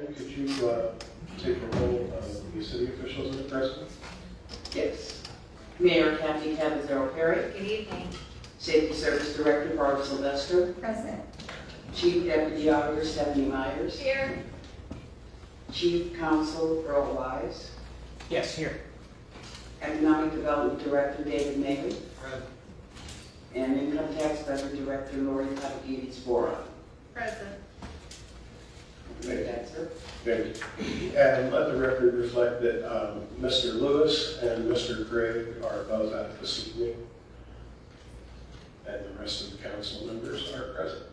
Could you take a roll of the city officials and the president? Yes. Mayor Kathy Cabazero-Perry. Good evening. Safety Service Director Barb Sylvester. Present. Chief Deputy Auditor Stephanie Myers. Here. Chief Counsel Earl Wise. Yes, here. Economic Development Director David Magley. Present. And Income Tax Budget Director Lori Patagides-Bora. Present. That's her. Thank you. And let the record reflect that Mr. Lewis and Mr. Gregg are both at this evening, and the rest of the council members are present.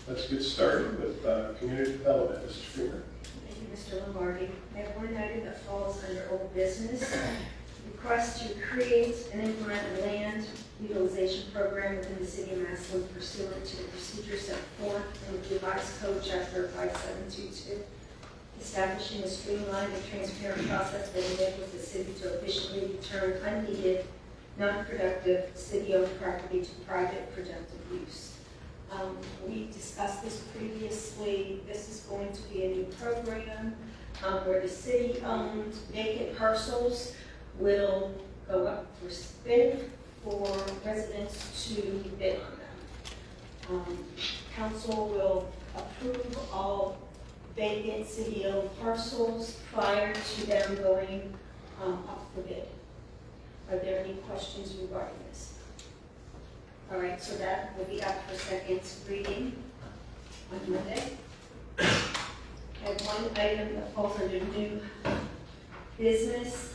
Let's get started with community development. Mr. Freeman. Thank you, Mr. Lombardi. I have one item that falls under old business. Request to create and implement a land utilization program within the city of Massillon pursuant to the procedures set forth in the revised code chapter 5722, establishing a streamlined and transparent process that enables the city to efficiently return unneeded, non-productive city-owned property to private productive use. We discussed this previously. This is going to be a new program where the city-owned vacant parcels will go up for bid for residents to bid on them. Council will approve all vacant city-owned parcels prior to them going up for bid. Are there any questions regarding this? All right, so that will be up for second reading on Monday. I have one item that falls under new business.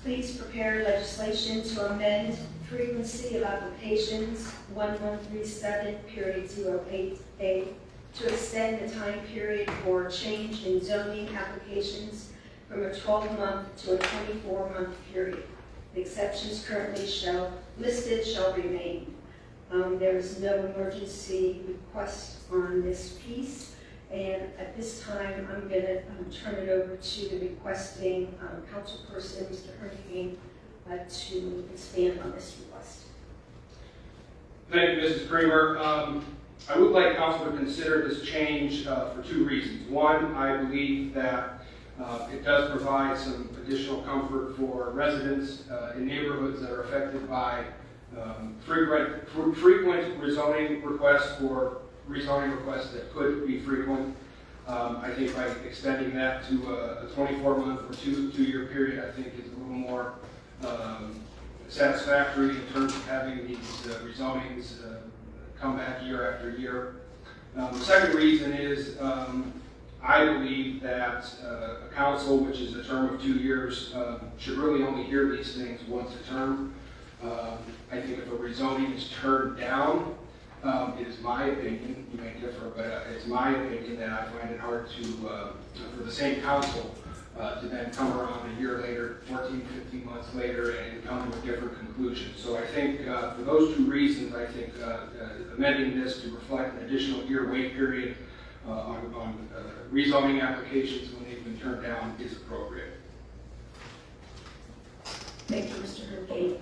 Please prepare legislation to amend frequency of applications 1137.08A to extend the time period for change in zoning applications from a 12-month to a 24-month period. The exceptions currently listed shall remain. There is no emergency request on this piece, and at this time I'm going to turn it over to the requesting councilperson, Mr. Hurricane, to expand on this request. Thank you, Mrs. Kramer. I would like council to consider this change for two reasons. One, I believe that it does provide some additional comfort for residents in neighborhoods that are affected by frequent rezoning requests or rezoning requests that could be frequent. I think by extending that to a 24-month or two-year period, I think is a little more satisfactory in terms of having these rezonings come back year after year. The second reason is I believe that a council, which is a term of 2 years, should really only hear these things once a term. I think if a rezoning is turned down, it is my opinion, you may differ, but it's my opinion that I find it hard to, for the same council to then come around a year later, 14, 15 months later, and come to a different conclusion. So I think for those two reasons, I think amending this to reflect an additional year wait period on rezoning applications when they've been turned down is appropriate. Thank you, Mr. Hurricane.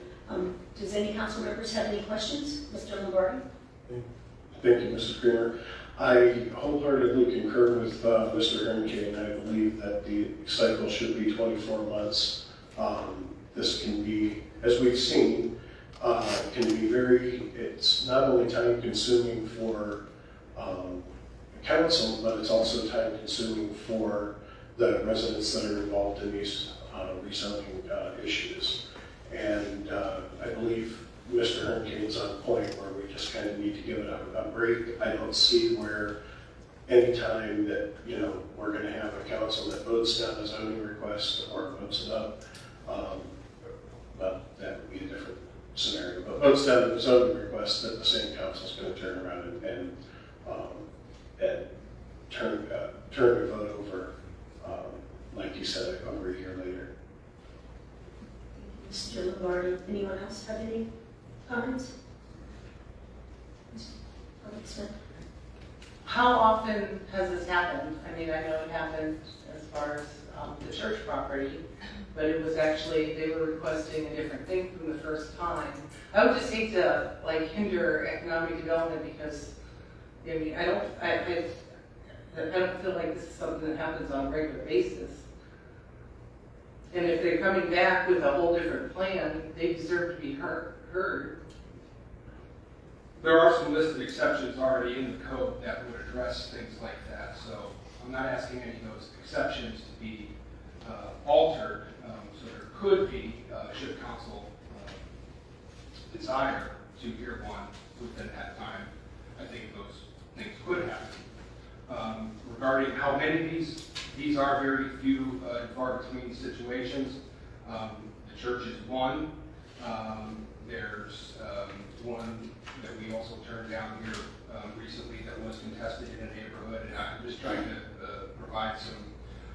Does any council members have any questions? Mr. Lombardi? Thank you, Mrs. Kramer. I wholeheartedly concur with Mr. Hurricane. I believe that the cycle should be 24 months. This can be, as we've seen, can be it's not only time consuming for council, but it's also time consuming for the residents that are involved in these rezoning issues. And I believe Mr. Hurricane's on point where we just kind of need to give it a break. I don't see where any time that, we're going to have a council that votes down a zoning request or votes it up, well, that would be a different scenario. But votes down a zoning request that the same council is going to turn around and turn the vote over, like you said, over a year later. Mr. Lombardi, anyone else have any comments? Smith? How often has this happened? I mean, I know it happened as far as the church property, but it was actually, they were requesting a different thing from the first time. I would just hate to hinder economic development because, I mean, I don't feel like this is something that happens on a regular basis. And if they're coming back with a whole different plan, they deserve to be heard. There are some listed exceptions already in the code that would address things like that, so I'm not asking any of those exceptions to be altered. So there could be, should council desire to hear one within that time, I think those things could happen. Regarding how many of these are very few and far between situations. The church is one. There's one that we also turned down here recently that was contested in a neighborhood, and I'm just trying to provide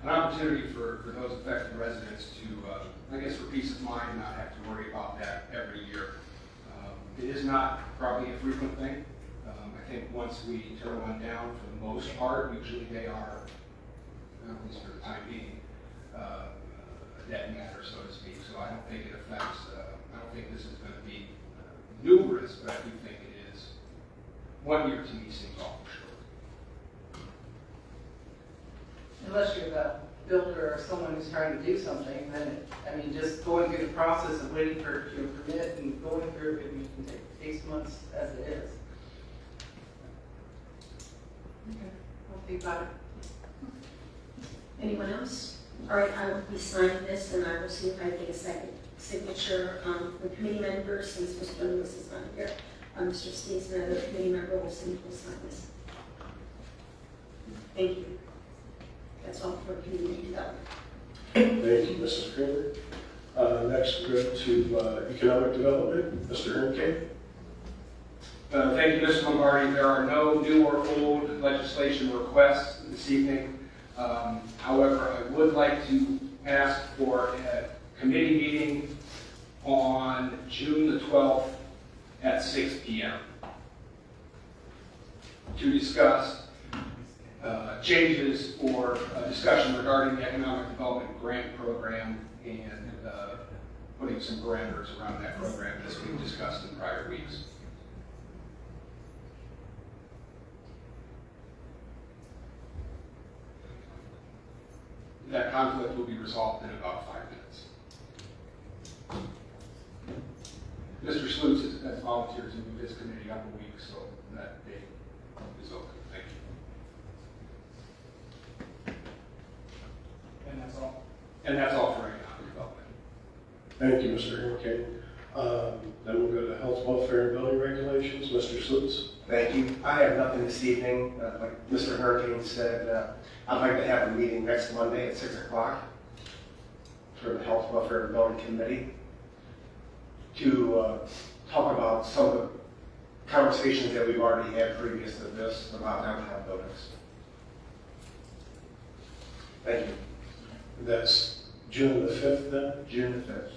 an opportunity for those affected residents to, I guess, for peace of mind, not have to worry about that every year. It is not probably a frequent thing. I think once we turn one down, for the most part, usually they are, at least for the time being, a dead matter, so to speak. So I don't think it affects, I don't think this is going to be numerous, but I do think it is. 1 year to me seems awful short. Unless you're the builder or someone who's trying to do something, then, just going through the process of waiting for your permit and going through it, can take 6 months as it is. Okay, I'll think about it. Anyone else? All right, I will be signing this, and I will see if I can get a second signature from committee members, since Mr. Lewis is not here. Mr. Steves, another committee member, will sign this. Thank you. That's all for community development. Thank you, Mrs. Kramer. Next, we go to economic development. Mr. Hernke. Thank you, Mr. Lombardi. There are no new or old legislation requests this evening. However, I would like to ask for a committee meeting on June the 12th at 6 p.m. to discuss changes or discussion regarding the economic development grant program and putting some parameters around that program as we've discussed in prior weeks. That conflict will be resolved in about 5 minutes. Mr. Slutz has volunteered to move his committee up a week, so that date is open. Thank you. And that's all? And that's all for economic development. Thank you, Mr. Hernke. Then we'll go to health, welfare, and building regulations. Mr. Slutz. Thank you. I have nothing this evening. Like Mr. Hurricane said, I'd like to have a meeting next Monday at 6 o'clock for the Health, Welfare, and Building Committee to talk about some of the conversations that we've already had previous to this about downtown buildings. Thank you. That's June the 5th then? June the 5th.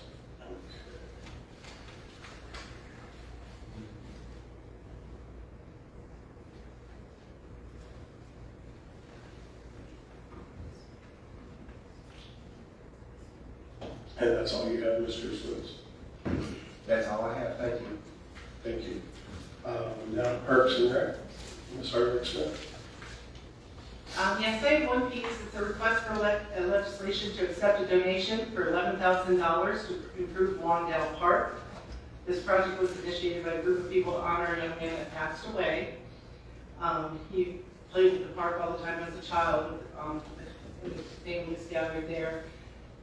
And that's all you have, Mr. Slutz? That's all I have. Thank you. Thank you. Now, Parks and Rec. Ms. Hardwick-Smith. Yes, I have one piece. It's a request for legislation to accept a donation for $11,000 to improve Lawndale Park. This project was initiated by a group of people to honor a young man that passed away. He played with the park all the time as a child with his families gathered there.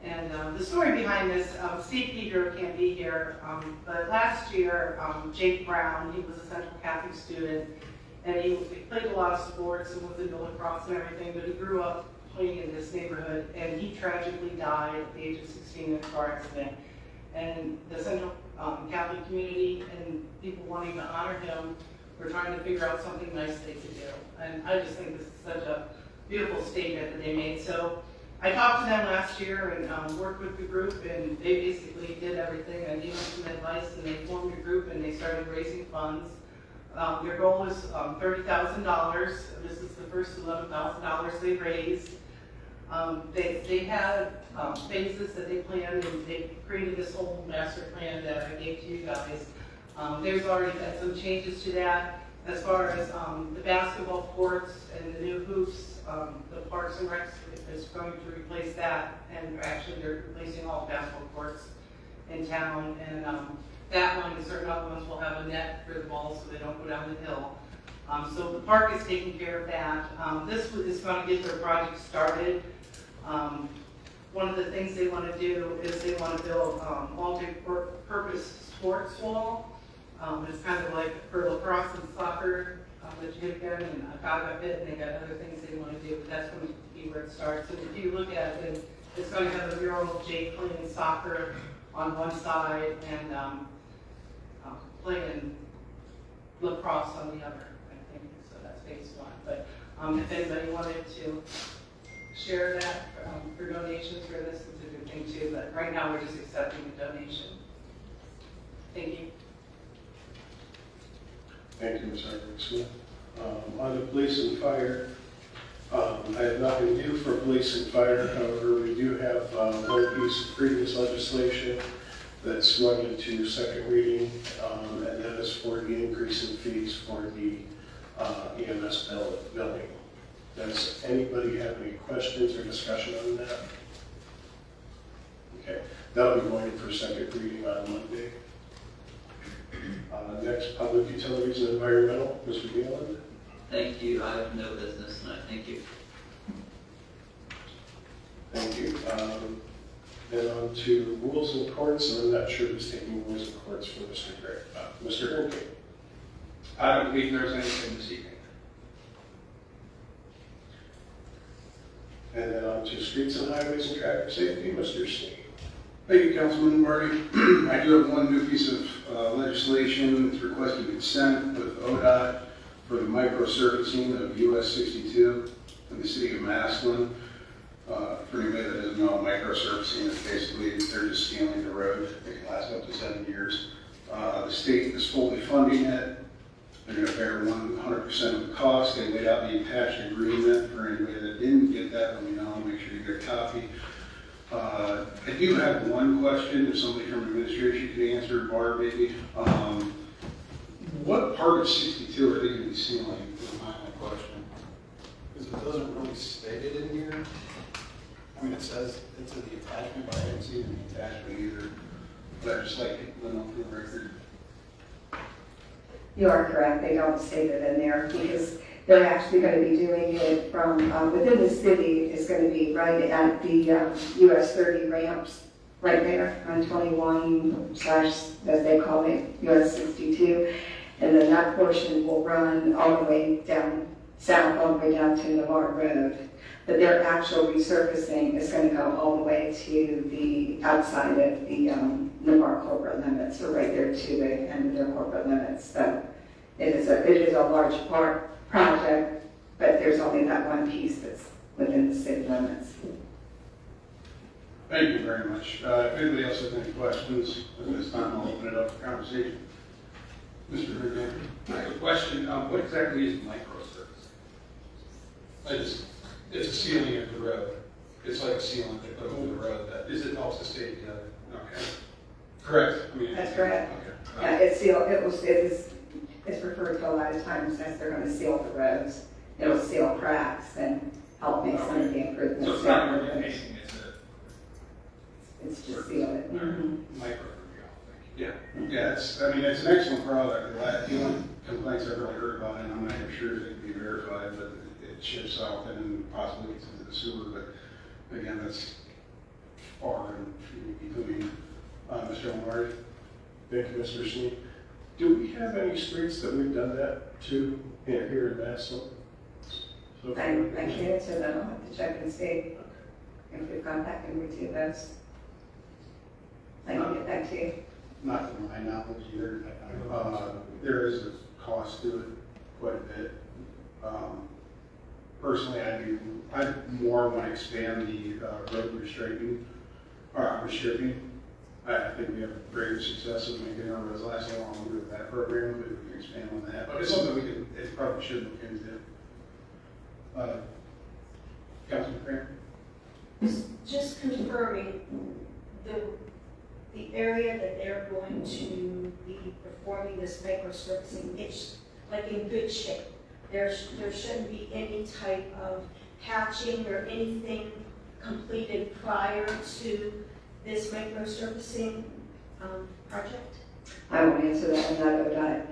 And the story behind this, Steve Peter can't be here, but last year, Jake Brown, he was a Central Catholic student, and he played a lot of sports and was into lacrosse and everything, but he grew up playing in this neighborhood, and he tragically died at the age of 16 in a car accident. And the Central Catholic community and people wanting to honor him were trying to figure out something nice they could do. And I just think this is such a beautiful statement that they made. So I talked to them last year and worked with the group, and they basically did everything. I gave them some advice, and they formed a group, and they started raising funds. Their goal is $30,000. This is the first $11,000 they raised. They had phases that they planned, and they created this whole master plan that I gave to you guys. There's already been some changes to that. As far as the basketball courts and the new hoops, the Parks and Recs is going to replace that, and actually they're replacing all the basketball courts in town, and that one and certain other ones will have a net for the balls so they don't go down the hill. So the park is taking care of that. This is going to get their project started. One of the things they want to do is they want to build multi-purpose sports wall. It's kind of like for lacrosse and soccer that you get again, and a gaga pit, and they got other things they want to do, but that's going to be where it starts. And if you look at it, it's going to have a mural of Jake playing soccer on one side and playing lacrosse on the other, I think. So that's phase one. But if anybody wanted to share that for donations for this, it's a good thing too. But right now we're just accepting the donation. Thank you. Thank you, Ms. Smith. On the police and fire, I have nothing new for police and fire. However, we do have one piece of previous legislation that's going into second reading, and that is for the increase in fees for the EMS billing. Does anybody have any questions or discussion on that? Okay, that'll be going for second reading on Monday. Next, public utilities and environmental, Mr. Galen. Thank you. I have no business tonight. Thank you. Thank you. Then on to rules and courts, and I'm not sure who's taking rules and courts for Mr. Gray. Mr. Hernke. I don't believe there's anything this evening. And then on to streets and highways and traffic safety, Mr. Sneed. Thank you, Councilman Marty. I do have one new piece of legislation. It's requesting consent with ODOT for the microsurfacing of US 62 in the city of Massillon. For anybody that doesn't know, microsurfacing is basically they're just sealing the road. They can last up to 7 years. The state is fully funding it. They're going to bear 100% of the cost. They laid out the attached agreement. For anybody that didn't get that, let me know. Make sure you get a copy. I do have one question, if somebody from administration could answer, Barb maybe. What part of 62 are they going to be sealing? Is my question. Because it doesn't really state it in here. I mean, it says it's in the attachment, but I didn't see it in the attachment either. But I just like to know for the record. You are correct, they don't state it in there because they're actually going to be doing it from within the city. It's going to be right at the US 30 ramps right there on 21 / as they call it, US 62. And then that portion will run all the way down south, all the way down to Navarre Road. But their actual resurfacing is going to go all the way to the outside of the Navarre corporate limits, or right there to the end of their corporate limits. So it is a large project, but there's only that one piece that's within the city limits. Thank you very much. If anybody else has any questions, at this time I'll open it up for conversation. Mr. Hernandez. I have a question. What exactly is microsurface? It's a sealing of the road. It's like a sealant they put over the road that Is it helps to stay together. Okay. Correct. I mean, That's correct. Okay. Yeah, it's sealed. It's referred to a lot of times as they're going to seal the roads. It'll seal cracks and help make some of the improvements. So it's not really anything, It's just seal it. Mm-hmm. micro. Yeah, it's an excellent product. The only complaints I've really heard about it, and I'm not even sure if it can be verified, but it ships out and possibly gets into the sewer, but again, that's far and between. Mr. Omari. Thank you, Mr. Sneed. Do we have any streets that we've done that to here in Massillon? So I can't answer that. I'll have to check and see if we've gone back and redo those. I can get back to you. Not to my knowledge either. There is a cost to it, quite a bit. Personally, I more want to expand the road restriping. I think we have greater success of making our roads last a lot longer with that program, but we can expand on that. But it's something it probably should look into. Councilman Cram? Just confirming, the area that they're going to be performing this microsurfacing, like in good shape. There shouldn't be any type of patching or anything completed prior to this microsurfacing project? I won't answer that, I'm not ODOT.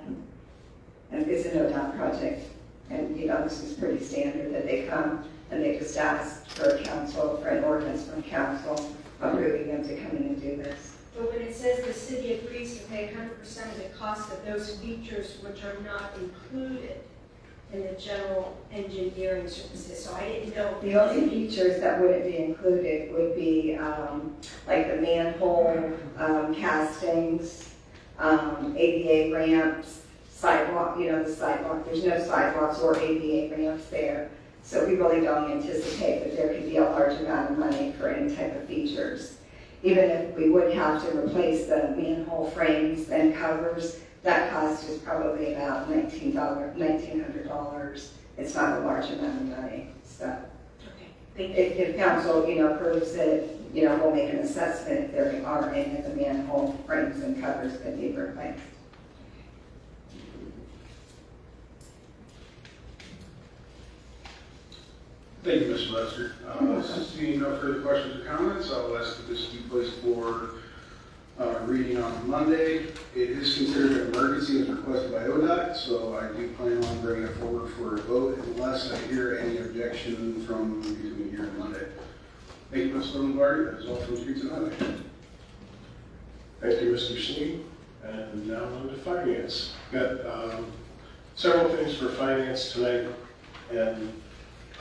And it's an ODOT project. And, this is pretty standard that they come and they just ask for an ordinance from council approving them to come in and do this. But when it says the city agrees to pay 100% of the cost of those features which are not included in the general engineering services, so I didn't know. The only features that wouldn't be included would be like the manhole castings, ADA ramps, sidewalk, the sidewalk. There's no sidewalks or ADA ramps there. So we really don't anticipate that there could be a large amount of money for any type of features. Even if we would have to replace the manhole frames and covers, that cost is probably about $1,900. It's not a large amount of money. So Okay, thank you. if council, approves it, we'll make an assessment if there are any of the manhole frames and covers that need replaced. Thank you, Mr. Lester. Seeing no further questions or comments, I'll ask that this be placed for reading on Monday. It is considered an emergency as requested by ODOT, so I do plan on bringing it forward for a vote unless I hear any objection from between here and Monday. Thank you, Mr. Lombardi. That is all from Streets and Highways. Thank you, Mr. Sneed. And now on to finance. Got several things for finance tonight, and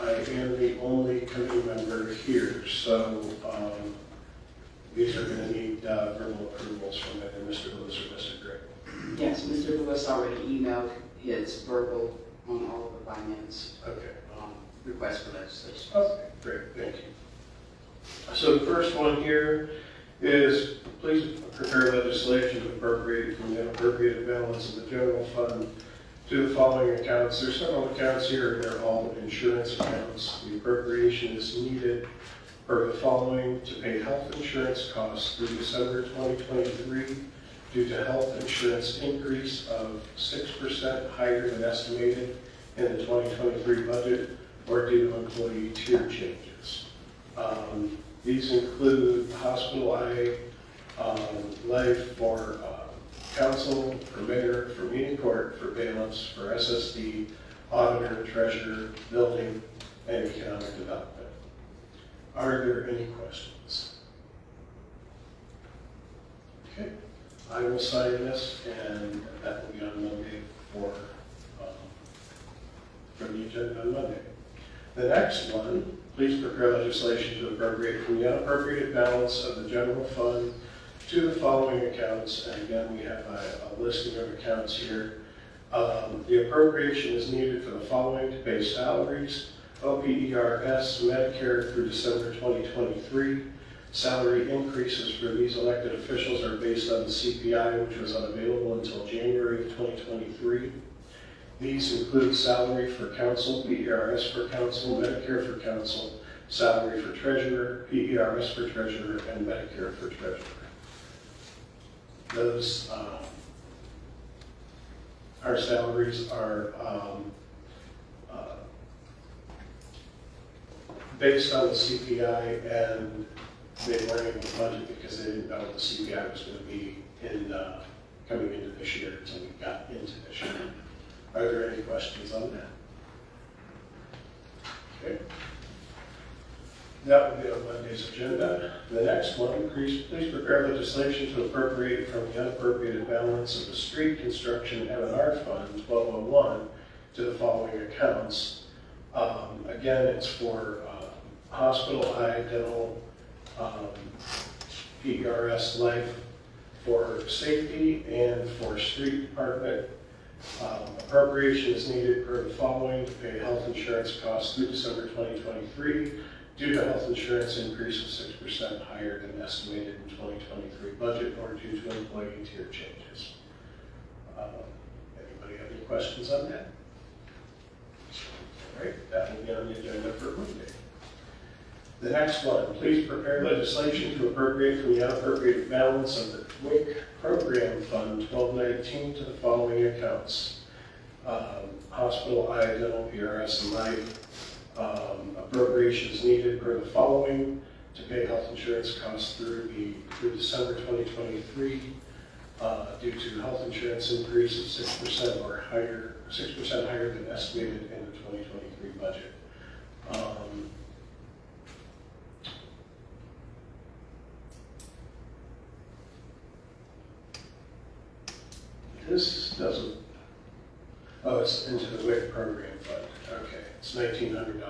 I am the only committee member here, so these are going to need verbal approvals from either Mr. Lewis or Mr. Gray. Yes, Mr. Lewis already emailed his verbal on all of the finance Okay. requests for legislation. Okay, great, thank you. So the first one here is please prepare legislation to appropriate from the unappropriated balance of the general fund to the following accounts. There's several accounts here, they're all insurance accounts. The appropriation is needed for the following: to pay health insurance costs through December 2023 due to health insurance increase of 6% higher than estimated in the 2023 budget, or due to employee tier changes. These include hospital life for council, for mayor, for meeting court, for bailiffs, for SSD, auditor, treasurer, building, and economic development. Are there any questions? Okay, I will sign this, and that will be on Monday for the agenda on Monday. The next one, please prepare legislation to appropriate from the unappropriated balance of the general fund to the following accounts. And again, we have a listing of accounts here. The appropriation is needed for the following: to pay salaries, OPERS, Medicare through December 2023. Salary increases for these elected officials are based on the CPI, which was unavailable until January of 2023. These include salary for council, PERS for council, Medicare for council, salary for treasurer, PERS for treasurer, and Medicare for treasurer. Those, our salaries are based on the CPI, and they weren't able to budget because they didn't know what the CPI was going to be coming into this year until we got into this year. Are there any questions on that? Okay. That will be on Monday's agenda. The next one, please prepare legislation to appropriate from the unappropriated balance of the street construction M&R Fund 1201 to the following accounts. Again, it's for hospital, eye, dental, PERS life, for safety, and for street department. Appropriation is needed for the following: to pay health insurance costs through December 2023 due to health insurance increase of 6% higher than estimated in 2023 budget, or due to employee tier changes. Anybody have any questions on that? All right, that will be on the agenda for Monday. The next one, please prepare legislation to appropriate from the unappropriated balance of the WIC Program Fund 1219 to the following accounts. Hospital, I, dental, PRS, and life. Appropriations needed per the following to pay health insurance costs through December 2023 due to health insurance increase of 6% or higher, 6% higher than estimated in the 2023 budget. This doesn't, oh, it's into the WIC program fund. Okay, it's $1,900,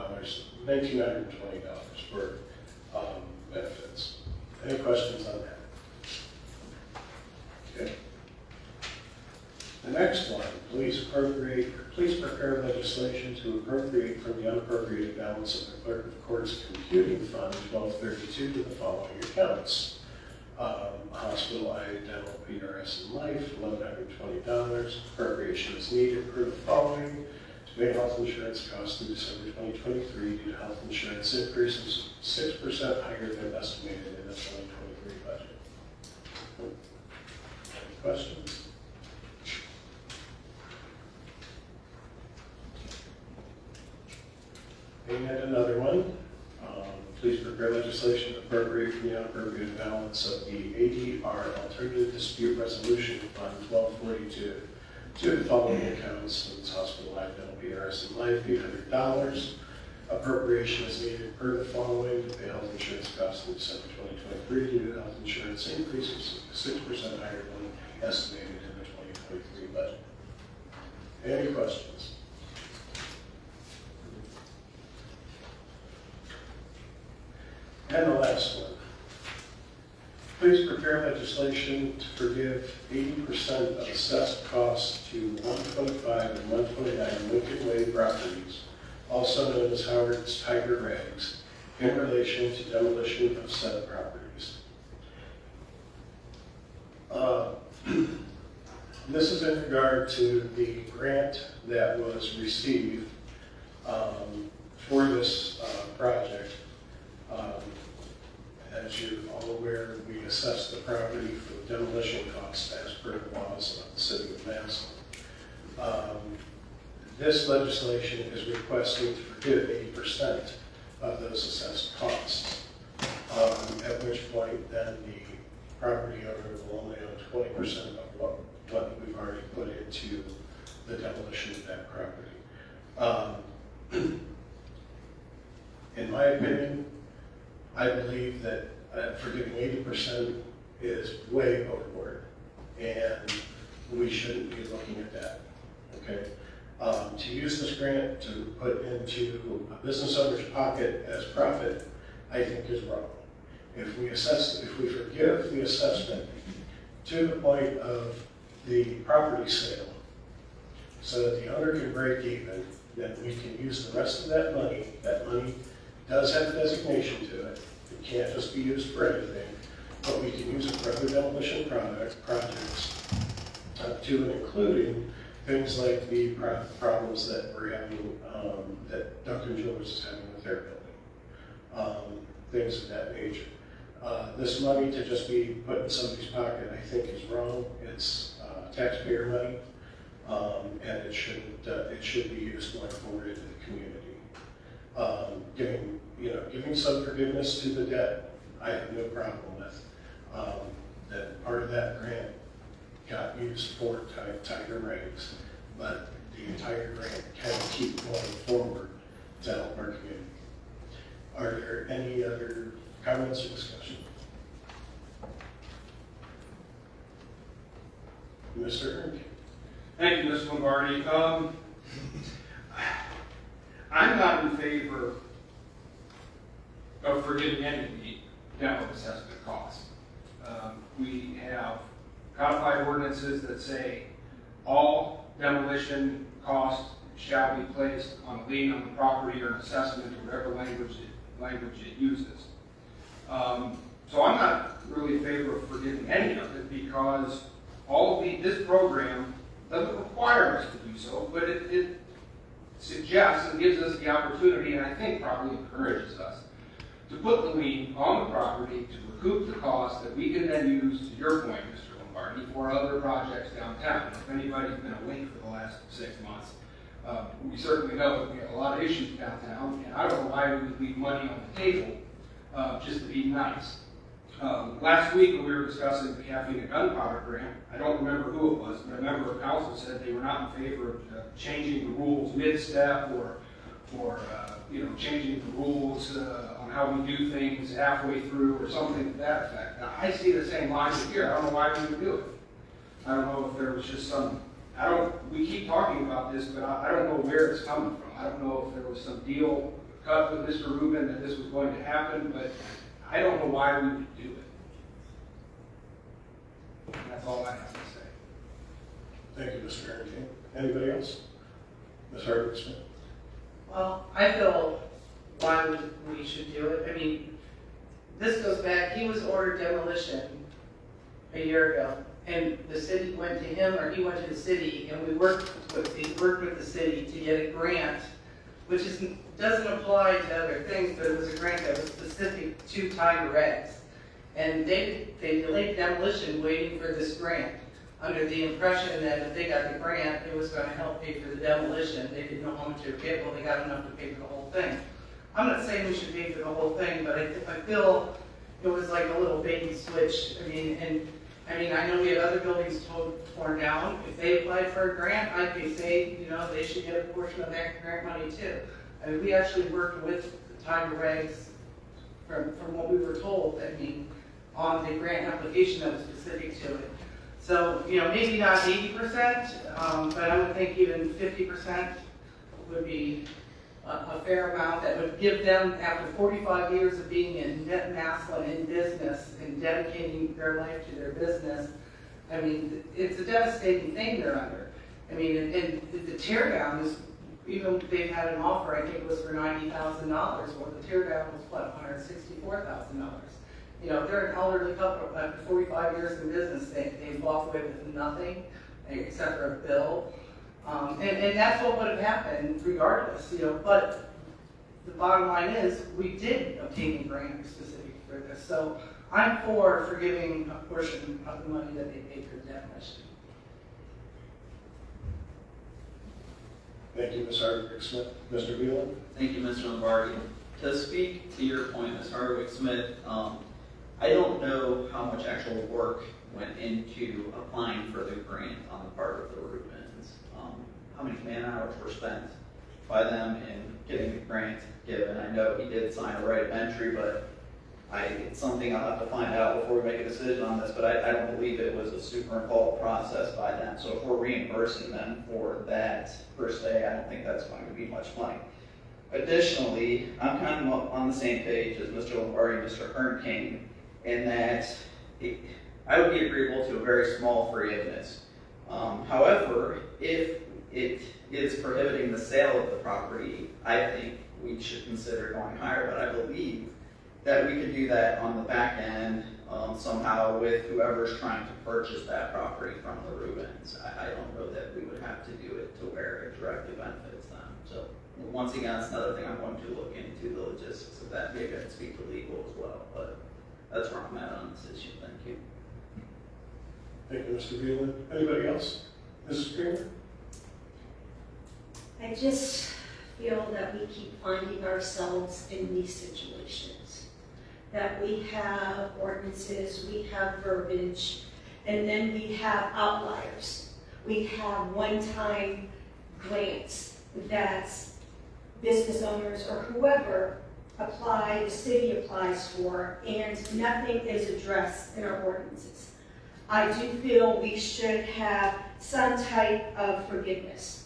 $1,920 for benefits. Any questions on that? Okay. The next one, please prepare legislation to appropriate from the unappropriated balance of the Clerk of Court's computing fund 1232 to the following accounts. Hospital, I, dental, PRS, and life, $1,120. Appropriation is needed for the following to pay health insurance costs through December 2023 due to health insurance increases 6% higher than estimated in the 2023 budget. Any questions? And another one. Please prepare legislation to appropriate from the unappropriated balance of the ADR Alternative Dispute Resolution Fund 1242 to the following accounts: Hospital, Life, Dental, PRS, and Life, $800. Appropriation is needed per the following to pay health insurance costs in December 2023 due to health insurance increases 6% higher than estimated in the 2023 budget. Any questions? And the last one. Please prepare legislation to forgive 80% of assessed costs to 125 and 129 Lincoln Way properties, also known as Howard's Tiger Rags, in relation to demolition of said properties. This is in regard to the grant that was received for this project. As you're all aware, we assess the property for demolition costs as per the laws of the City of Massillon. This legislation is requesting to forgive 80% of those assessed costs, at which point then the property owner will only own 20% of what we've already put into the demolition of that property. In my opinion, I believe that forgiving 80% is way overboard, and we shouldn't be looking at that, okay? To use this grant to put into a business owner's pocket as profit, I think is wrong. If we forgive the assessment to the point of the property sale, so that the owner can break even, then we can use the rest of that money. That money does have a designation to it. It can't just be used for anything, but we can use it for other demolition projects, to and including things like the problems that we're having, that Duncan Jewelers is having with their building, things of that nature. This money to just be put in somebody's pocket, I think, is wrong. It's taxpayer money, and it should be used going forward into the community. Giving some forgiveness to the debt, I have no problem with. That part of that grant got used for Tiger Rags, but the entire grant can keep going forward to help our community. Are there any other comments or discussion? Mr. Herndon. Thank you, Ms. Lombardi. I'm not in favor of forgiving any of the dental assessment costs. We have codified ordinances that say all demolition costs shall be placed on a lien on the property or an assessment or whatever language it uses. So I'm not really in favor of forgiving any of it, because this program doesn't require us to do so, but it suggests and gives us the opportunity, and I think probably encourages us, to put the lien on the property to recoup the cost that we can then use, to your point, Mr. Lombardi for other projects downtown. If anybody's been awake for the last 6 months, we certainly know that we have a lot of issues downtown, and I don't know why we would leave money on the table just to be nice. Last week when we were discussing the caffeine and gunpowder grant, I don't remember who it was, but a member of council said they were not in favor of changing the rules mid-step or changing the rules on how we do things halfway through or something to that effect. Now, I see the same logic here. I don't know why we would do it. I don't know if there was just we keep talking about this, but I don't know where it's coming from. I don't know if there was some deal cut with Mr. Rubin that this was going to happen, but I don't know why we would do it. And that's all I have to say. Thank you, Mr. Harrington. Anybody else? Ms. Hardwick-Smith? Well, I feel why we should do it. I mean, this goes back, he was ordered demolition a year ago, and the city went to him, or he went to the city, and he worked with the city to get a grant, which doesn't apply to other things, but it was a grant that was specific to Tiger Eggs. And they delayed demolition waiting for this grant, under the impression that if they got the grant, it was going to help pay for the demolition. They didn't know how much it would get. Well, they got enough to pay for the whole thing. I'm not saying we should pay for the whole thing, but I feel it was like a little baby switch. I mean, I know we have other buildings torn down. If they applied for a grant, I'd say, they should get a portion of that grant money too. I mean, we actually worked with Tiger Eggs from what we were told. I mean, on the grant application that was specific to it. So, maybe not 80%, but I would think even 50% would be a fair amount that would give them, after 45 years of being in Massillon in business and dedicating their life to their business. I mean, it's a devastating thing they're under. I mean, and the tear down is, even they've had an offer, I think it was for $90,000, well, the tear down was what, $164,000. They're an elderly couple, after 45 years in business, they walk away with nothing except for a bill. And that's what would have happened regardless, but the bottom line is, we did obtain a grant specific for this. So I'm for giving a portion of the money that they paid for demolition. Thank you, Ms. Hardwick-Smith. Mr. Wheelan? Thank you, Mr. Lombardi. To speak to your point, Ms. Hardwick-Smith, I don't know how much actual work went into applying for the grant on the part of the Rubins. How many man hours were spent by them in getting the grant given? I know he did sign a right of entry, but it's something I'll have to find out before we make a decision on this, but I don't believe it was a super involved process by them. So if we're reimbursing them for that per se, I don't think that's going to be much money. Additionally, I'm kind of on the same page as Mr. Lombardi and Mr. Hurricane in that I would be agreeable to a very small forgiveness. However, if it is prohibiting the sale of the property, I think we should consider going higher, but I believe that we could do that on the back end somehow with whoever's trying to purchase that property from the Rubins. I don't know that we would have to do it to where it directly benefits them. So once again, that's another thing I'm going to look into, the logistics of that. Maybe I can speak to legal as well, but that's where I'm at on this issue. Thank you. Thank you, Mr. Wheelan. Anybody else? Mrs. Kramer? I just feel that we keep finding ourselves in these situations. That we have ordinances, we have verbiage, and then we have outliers. We have one-time grants that business owners or whoever apply, the city applies for, and nothing is addressed in our ordinances. I do feel we should have some type of forgiveness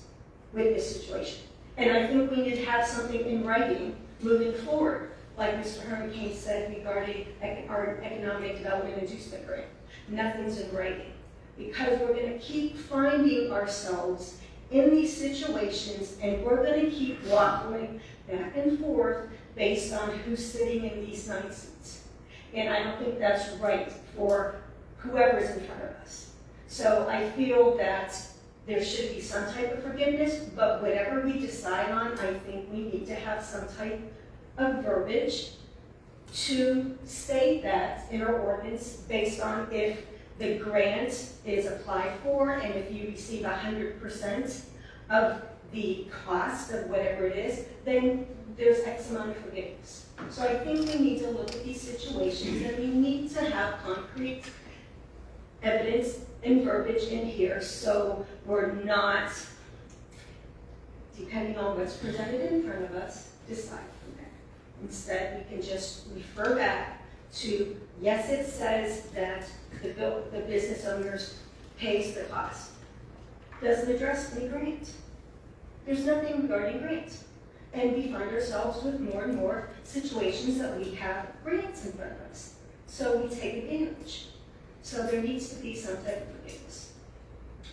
with this situation. And I think we need to have something in writing moving forward, like Mr. Hurricane said regarding our economic development inducement grant. Nothing's in writing, because we're going to keep finding ourselves in these situations, and we're going to keep waffling back and forth based on who's sitting in these nice seats. And I don't think that's right for whoever's in front of us. So I feel that there should be some type of forgiveness, but whatever we decide on, I think we need to have some type of verbiage to state that in our ordinance based on if the grant is applied for, and if you receive 100% of the cost of whatever it is, then there's X amount of forgiveness. So I think we need to look at these situations, and we need to have concrete evidence and verbiage in here, so we're not, depending on what's presented in front of us, decide from there. Instead, we can just refer back to, yes, it says that the business owners pays the cost. Doesn't address any grant. There's nothing regarding grant. And we find ourselves with more and more situations that we have grants in front of us. So we take advantage. So there needs to be some type of forgiveness.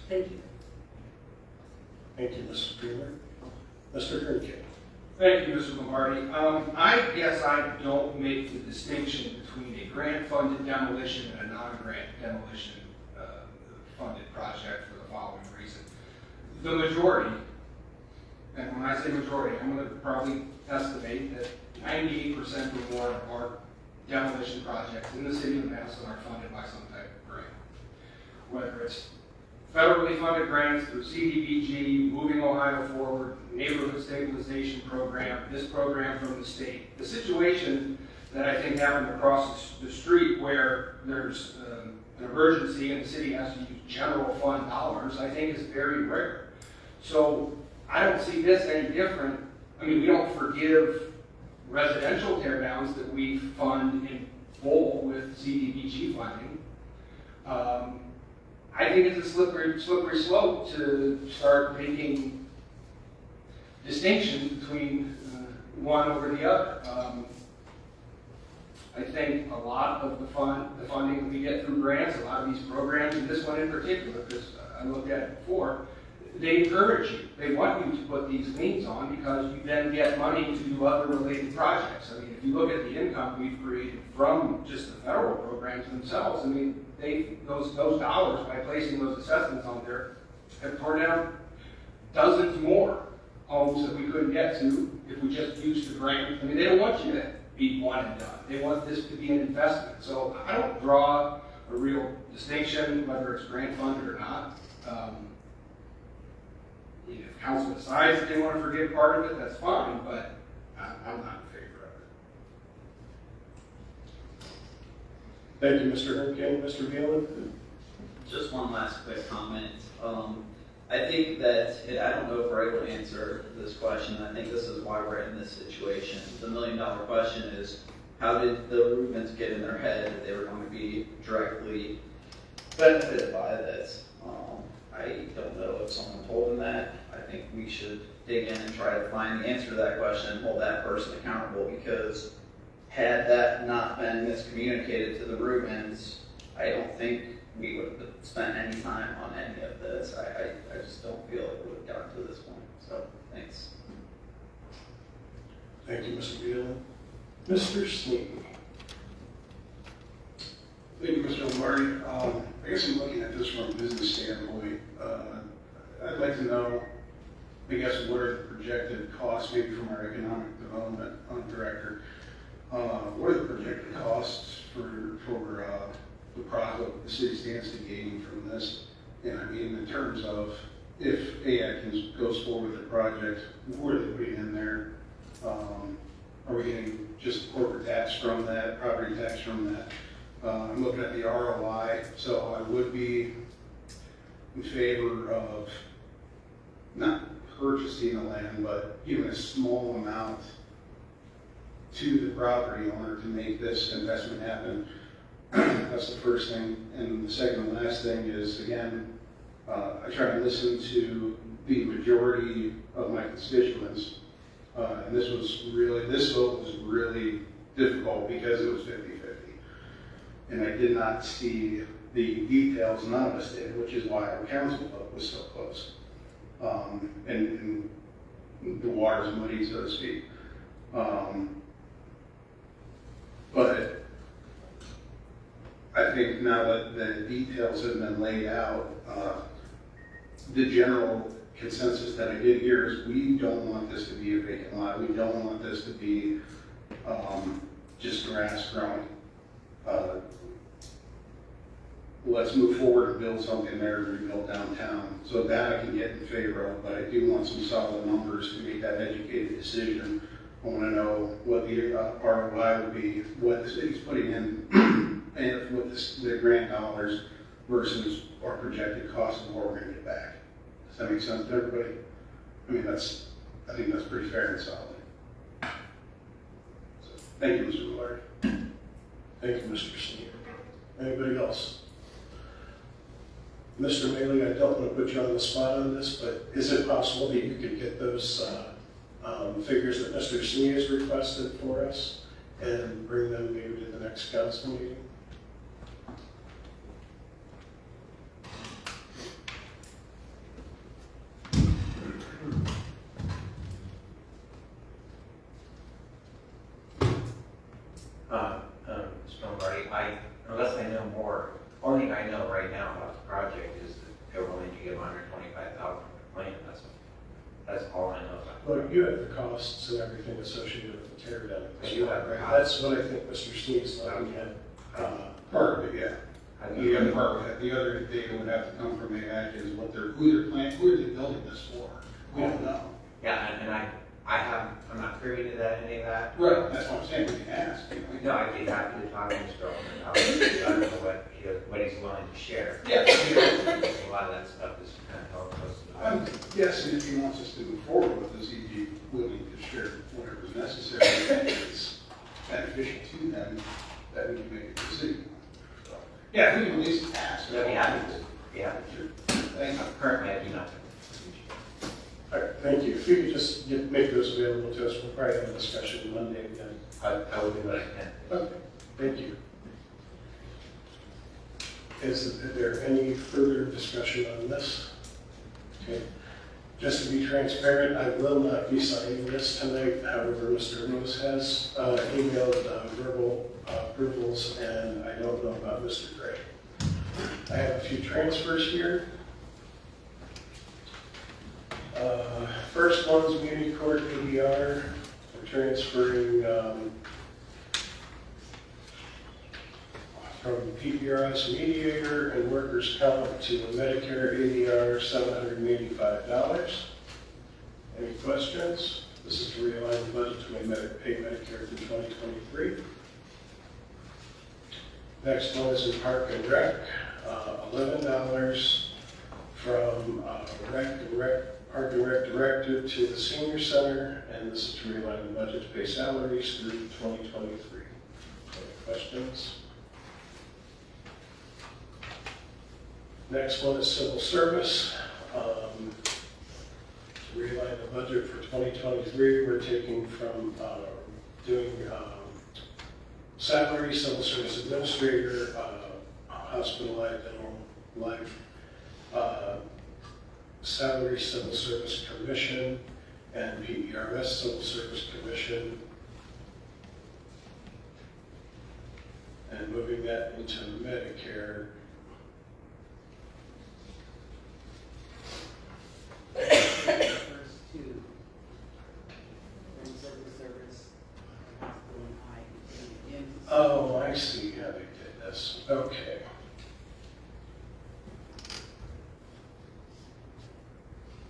Thank you. Thank you, Mrs. Brewer. Mr. Hurricane. Thank you, Mr. Lombardi. I guess I don't make the distinction between a grant-funded demolition and a non-grant demolition funded project for the following reason. The majority, and when I say majority, I'm going to probably estimate that 98% or more of our demolition projects in the city of Massillon are funded by some type of grant. Whether it's federally funded grants through CDBG, Moving Ohio Forward, Neighborhood Stabilization Program, this program from the state. The situation that I think happened across the street where there's an emergency and the city has to use general fund dollars, I think is very rare. So I don't see this any different. I mean, we don't forgive residential teardowns that we fund in full with CDBG funding. I think it's a slippery slope to start making distinctions between one over the other. I think a lot of the funding that we get through grants, a lot of these programs, and this one in particular, because I looked at it before, they encourage you. They want you to put these liens on because you then get money to do other related projects. I mean, if you look at the income we've created from just the federal programs themselves, I mean, those dollars, by placing those assessments on there, have torn down dozens more homes that we couldn't get to if we just used the grant. I mean, they don't want you to be one and done. They want this to be an investment. So I don't draw a real distinction whether it's grant funded or not. If council decides that they want to forgive part of it, that's fine, but I'm not in favor of it. Thank you, Mr. Hurricane. Mr. Veland? Just one last quick comment. I think that, and I don't know if we're able to answer this question. I think this is why we're in this situation. The $1 million question is, how did the Rubens get in their head that they were going to be directly benefited by this? I don't know if someone told them that. I think we should dig in and try to find the answer to that question and hold that person accountable, because had that not been miscommunicated to the Rubens, I don't think we would have spent any time on any of this. I just don't feel like we would have gotten to this point. So, thanks. Thank you, Mr. Veland. Mr. Sneeden. Thank you, Mr. Lombardi. I guess I'm looking at this from a business standpoint. I'd like to know, I guess, what are the projected costs, maybe from our economic development director. What are the projected costs for the project the city stands to gain from this? And I mean, in terms of if Atkins goes forward with the project, what are they putting in there? Are we getting just corporate tax from that, property tax from that? I'm looking at the ROI, so I would be in favor of not purchasing the land, but giving a small amount to the property owner to make this investment happen. That's the first thing. And the second and last thing is, again, I try to listen to the majority of my constituents. And this vote was really difficult because it was 50-50. And I did not see the details, none of us did, which is why our council vote was so close. And the water's muddy, so to speak. But I think now that the details have been laid out, the general consensus that I did here is we don't want this to be a vacant lot. We don't want this to be just grass growing. let's move forward and build something there to rebuild downtown. So that I can get in favor of, but I do want some solid numbers to make that educated decision. I want to know what the ROI would be, what the city's putting in, and what the grant dollars versus our projected cost of what we're going to get back. Does that make sense to everybody? I mean, I think that's pretty fair and solid. So, thank you, Mr. Millard. Thank you, Mr. Sneed. Anybody else? Mr. Maley, I don't want to put you on the spot on this, but is it possible that you could get those figures that Mr. Sneed has requested for us and bring them maybe to the next council meeting? Mr. Lombardi, unless I know more, only thing I know right now about the project is that they're willing to give $125,000 for the plan. That's all I know about. Well, you have the costs and everything associated with the tear down. You have the That's what I think Mr. Sneed's looking at. Part of it, yeah. The other part would have, the other data would have to come from AAC is who they're building this for. We don't know. Yeah, and I'm not privy to that, any of that. Right, that's what I'm saying, we can ask. No, I'd be happy to talk to Mr. Oldham about it. I don't know what he's willing to share. Yeah. A lot of that stuff is kind of held close to the I'm guessing if he wants us to move forward with this, he'd be willing to share whatever's necessary, and if it's beneficial to them, that we can make a decision. So, yeah, we can at least ask. I'd be happy to. Yeah. Thank you. Currently, I do not. All right, thank you. If you could just make those available to us, we'll probably have a discussion Monday again. I will do what I can. Okay, thank you. Is there any further discussion on this? Okay. Just to be transparent, I will not be signing this tonight. However, Mr. Lewis has emailed verbal approvals, and I don't know about Mr. Gray. I have a few transfers here. First one's Muni Court ADR. We're transferring from PPRS mediator and workers' comp to Medicare ADR $785. Any questions? This is to realign the budget to pay Medicare through 2023. Next one is in Park and Rec, $11 from Park and Rec Director to the Senior Center, and this is to realign the budget to pay salaries through 2023. Any questions? Next one is Civil Service. To realign the budget for 2023, we're taking from doing salary, Civil Service Administrator, Hospital Life, Dental Life, Salary, Civil Service Commission, and PERS Civil Service Commission, and moving that into Medicare. First two. From service, hospital and I. Oh, I see how they did this. Okay.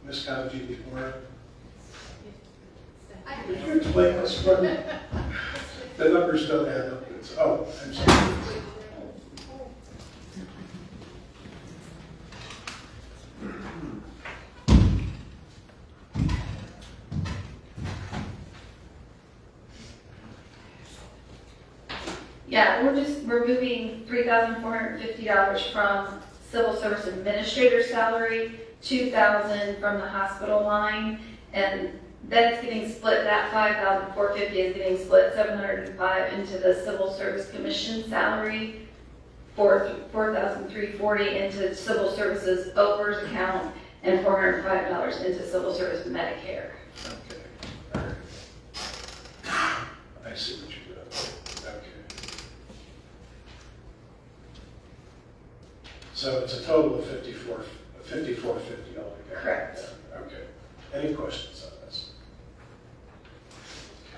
Ms. Conagy, before. Could you explain this for me? The numbers don't add up. Oh, I'm sorry. Yeah, we're moving $3,450 from civil service administrator salary, $2,000 from the hospital line, and then it's getting split, that $5,450 is getting split $705 into the civil service commission salary, $4,340 into civil services OPERS account, and $405 into civil service Medicare. Okay. All right. I see what you're doing. Okay. So it's a total of $54.50 altogether. Correct. Yeah. Okay. Any questions on this?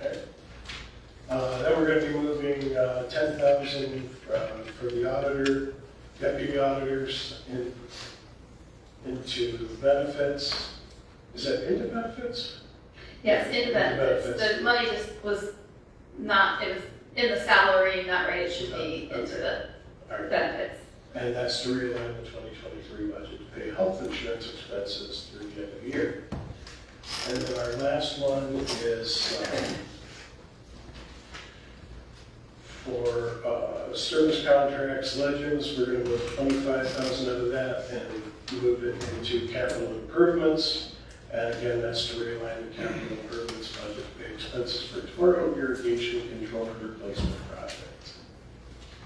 Okay. Then we're going to be moving $10,000 for the auditor deputy auditors into benefits. Is that into benefits? Yes, into benefits. Benefits. The money just was not, it was in the salary, not right, it should be Okay. into the All right. benefits. And that's to realign the 2023 budget to pay health insurance expenses through the end of the year. And then our last one is for service contracts, Legends. We're going to move 25,000 out of that and move it into capital improvements. And again, that's to realign the capital improvements budget to pay expenses for Toro irrigation control replacement projects.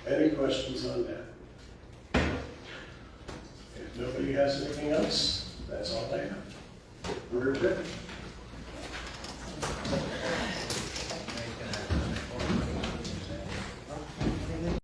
Any questions on that? If nobody has anything else, that's all I have. We're good.